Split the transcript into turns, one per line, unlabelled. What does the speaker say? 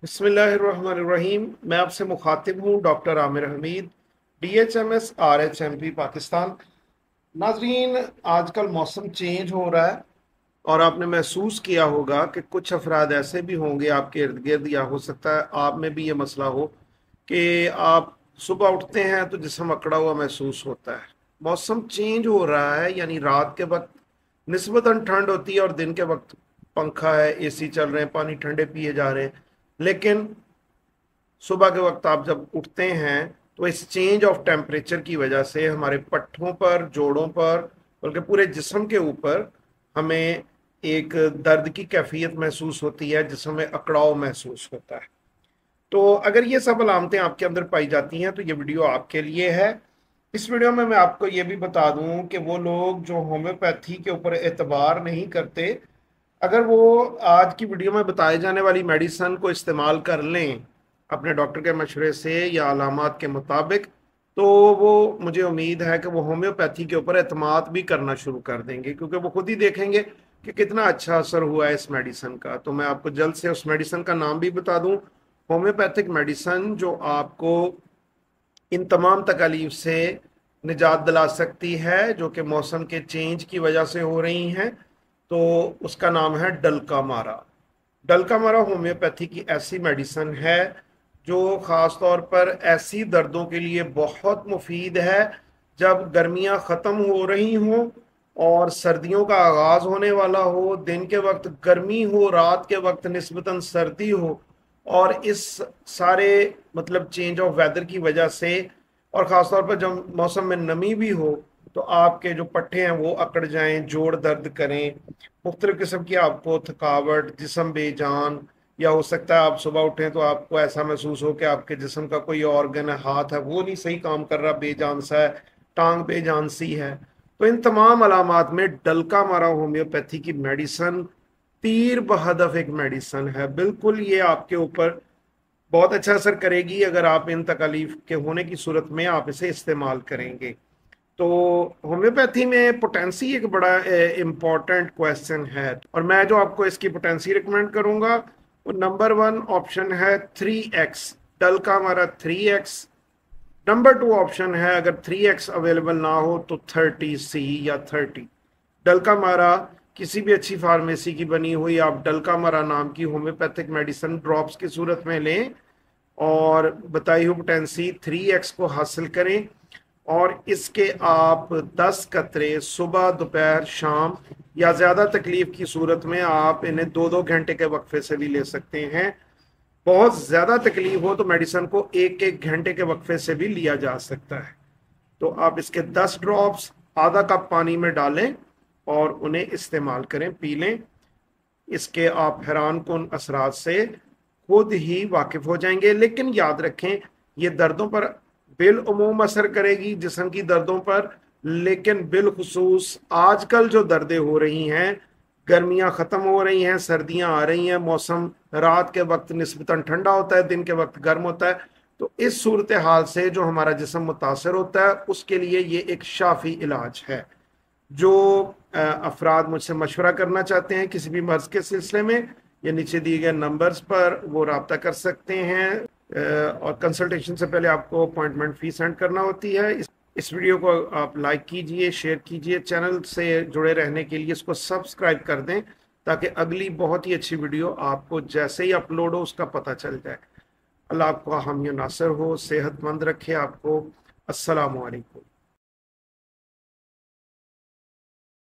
बिस्मिल्लाहिर्रहमानिर्रहीम। मैं आपसे मुखातिब हूँ doctor Aamir Hamid, DHMS RHMP Pakistan. नाजरीन, आजकल मौसम चेंज हो रहा है और आपने महसूस किया होगा कि कुछ अफराद ऐसे भी होंगे आपके इर्द गिर्द, या हो सकता है आप में भी ये मसला हो कि आप सुबह उठते हैं तो जिस्म अकड़ा हुआ महसूस होता है। मौसम चेंज हो रहा है, यानी रात के वक्त निस्बतन ठंड होती है और दिन के वक्त पंखा है, AC चल रहे हैं, पानी ठंडे पिए जा रहे हैं। लेकिन सुबह के वक्त आप जब उठते हैं तो इस चेंज ऑफ टेम्परेचर की वजह से हमारे पट्टों पर, जोड़ों पर, बल्कि पूरे जिस्म के ऊपर हमें एक दर्द की कैफियत महसूस होती है, जिसमें अकड़ाव महसूस होता है। तो अगर ये सब अलामतें आपके अंदर पाई जाती हैं तो ये वीडियो आपके लिए है। इस वीडियो में मैं आपको ये भी बता दूं कि वो लोग जो होम्योपैथी के ऊपर एतबार नहीं करते, अगर वो आज की वीडियो में बताए जाने वाली मेडिसन को इस्तेमाल कर लें अपने डॉक्टर के मशवरे से या अलामात के मुताबिक, तो वो, मुझे उम्मीद है कि वो होम्योपैथी के ऊपर एतमाद भी करना शुरू कर देंगे, क्योंकि वो खुद ही देखेंगे कि कितना अच्छा असर हुआ है इस मेडिसन का। तो मैं आपको जल्द से उस मेडिसन का नाम भी बता दूं। होम्योपैथिक मेडिसन जो आपको इन तमाम तकलीफ से निजात दिला सकती है जो कि मौसम के चेंज की वजह से हो रही हैं, तो उसका नाम है डल्का मारा। डल्का मारा होम्योपैथी की ऐसी मेडिसन है जो ख़ास तौर पर ऐसी दर्दों के लिए बहुत मुफीद है जब गर्मियां ख़त्म हो रही हों और सर्दियों का आगाज़ होने वाला हो, दिन के वक्त गर्मी हो, रात के वक्त निस्बतन सर्दी हो, और इस सारे मतलब चेंज ऑफ वेदर की वजह से, और ख़ास तौर पर जब मौसम में नमी भी हो, तो आपके जो पट्टे हैं वो अकड़ जाएं, जोड़ दर्द करें, मुख्तलिफ किस्म की आपको थकावट, जिस्म बेजान, या हो सकता है आप सुबह उठें तो आपको ऐसा महसूस हो कि आपके जिस्म का कोई ऑर्गन है, हाथ है, वो नहीं सही काम कर रहा, बेजान सा है, टांग बेजान सी है। तो इन तमाम अलामात में डल्का मारा होम्योपैथी की मेडिसन तीर बहदफ एक मेडिसन है। बिल्कुल ये आपके ऊपर बहुत अच्छा असर करेगी अगर आप इन तकलीफ के होने की सूरत में आप इसे इस्तेमाल करेंगे। तो होम्योपैथी में पोटेंसी एक बड़ा इम्पॉर्टेंट क्वेश्चन है, और मैं जो आपको इसकी पोटेंसी रिकमेंड करूंगा वो नंबर 1 ऑप्शन है 3x, डल का हमारा 3x। नंबर 2 ऑप्शन है, अगर 3x अवेलेबल ना हो तो 30C या 30। डल्का मारा किसी भी अच्छी फार्मेसी की बनी हुई आप डल्का मारा नाम की होम्योपैथिक मेडिसिन ड्रॉप्स की सूरत में लें और बताई हुई पोटेंसी 3x को हासिल करें, और इसके आप 10 कतरे सुबह, दोपहर, शाम, या ज़्यादा तकलीफ की सूरत में आप इन्हें 2-2 घंटे के वक्फे से भी ले सकते हैं। बहुत ज़्यादा तकलीफ हो तो मेडिसिन को 1-1 घंटे के वक्फे से भी लिया जा सकता है। तो आप इसके 10 ड्रॉप्स आधा कप पानी में डालें और उन्हें इस्तेमाल करें, पी लें। इसके आप हैरान कुन असरात से खुद ही वाकिफ हो जाएंगे। लेकिन याद रखें, ये दर्दों पर बिलउमूम असर करेगी, जिस्म की दर्दों पर, लेकिन बिलखुसूस आजकल जो दर्दें हो रही हैं, गर्मियां ख़त्म हो रही हैं, सर्दियां आ रही हैं, मौसम रात के वक्त निस्बतन ठंडा होता है, दिन के वक्त गर्म होता है, तो इस सूरत हाल से जो हमारा जिस्म मुतासर होता है उसके लिए ये एक शाफी इलाज है। जो अफराद मुझसे मशवरा करना चाहते हैं किसी भी मर्ज के सिलसिले में, ये नीचे दिए गए नंबर्स पर वो रब्ता कर सकते हैं। और कंसल्टेशन से पहले आपको अपॉइंटमेंट फीस सेंड करना होती है। इस वीडियो को आप लाइक कीजिए, शेयर कीजिए, चैनल से जुड़े रहने के लिए इसको सब्सक्राइब कर दें ताकि अगली बहुत ही अच्छी वीडियो आपको जैसे ही अपलोड हो उसका पता चल जाए। अल्लाह आपको हामी नासर हो, सेहतमंद रखे आपको। अस्सलामु अलैकुम।